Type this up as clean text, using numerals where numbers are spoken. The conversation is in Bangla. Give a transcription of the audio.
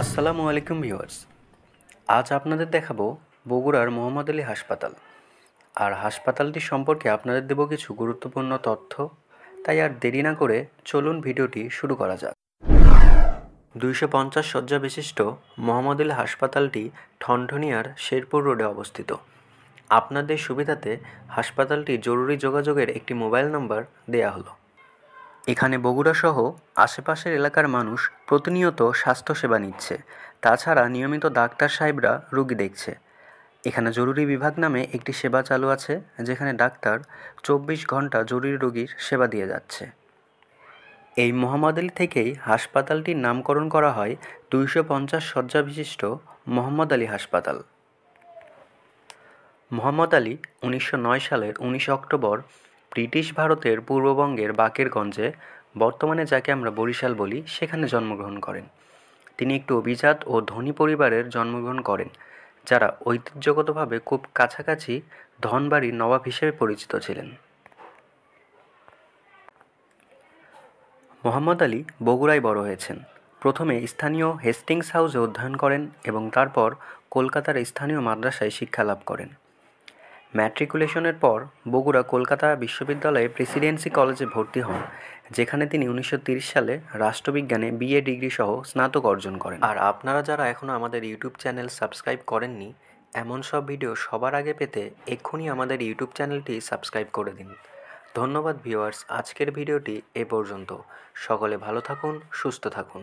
আসসালামু আলাইকুম ভিউয়ার্স। আজ আপনাদের দেখাবো বগুড়ার মোহাম্মদ আলী হাসপাতাল। আর হাসপাতালটি সম্পর্কে আপনাদের দেব কিছু গুরুত্বপূর্ণ তথ্য। তাই আর দেরি না করে চলুন ভিডিওটি শুরু করা যাক। 250 শয্যা বিশিষ্ট মোহাম্মদ আলী হাসপাতালটি ঠনঠনিয়ার শেরপুর রোডে অবস্থিত। আপনাদের সুবিধাতে হাসপাতালটি জরুরি যোগাযোগের একটি মোবাইল নম্বর দেয়া হলো। এখানে বগুড়া সহ আশেপাশের এলাকার মানুষ প্রতিনিয়ত স্বাস্থ্যসেবা নিচ্ছে। তাছাড়া নিয়মিত ডাক্তার সাহেবরা রোগী দেখছে। এখানে জরুরি বিভাগ নামে একটি সেবা চালু আছে, যেখানে ডাক্তার 24 ঘন্টা জরুরি রোগীর সেবা দিয়ে যাচ্ছে। এই মোহাম্মদ আলী থেকেই হাসপাতালটির নামকরণ করা হয় 250 শয্যা বিশিষ্ট মোহাম্মদ আলী হাসপাতাল। মোহাম্মদ আলী 1909 সালের 19 অক্টোবর ব্রিটিশ ভারতের পূর্ববঙ্গের বাকেরগঞ্জে, বর্তমানে যাকে আমরা বরিশাল বলি, সেখানে জন্মগ্রহণ করেন। তিনি একটি অভিজাত ও ধনী পরিবারের জন্মগ্রহণ করেন, যারা ঐতিহ্যগতভাবে খুব কাছাকাছি ধনবাড়ির নবাব হিসেবে পরিচিত ছিলেন। মোহাম্মদ আলী বগুড়ায় বড় হয়েছেন। প্রথমে স্থানীয় হেস্টিংস হাউসে অধ্যয়ন করেন এবং তারপর কলকাতার স্থানীয় মাদ্রাসায় শিক্ষালাভ করেন। ম্যাট্রিকুলেশনের পর বগুড়া কলকাতা বিশ্ববিদ্যালয়ে প্রেসিডেন্সি কলেজে ভর্তি হন, যেখানে তিনি 1930 সালে রাষ্ট্রবিজ্ঞানে বিএ ডিগ্রি সহ স্নাতক অর্জন করেন। আর আপনারা যারা এখনও আমাদের ইউটিউব চ্যানেল সাবস্ক্রাইব করেননি, এমন সব ভিডিও সবার আগে পেতে এক্ষুনি আমাদের ইউটিউব চ্যানেলটি সাবস্ক্রাইব করে দিন। ধন্যবাদ ভিউয়ার্স, আজকের ভিডিওটি এ পর্যন্ত। সকলে ভালো থাকুন, সুস্থ থাকুন।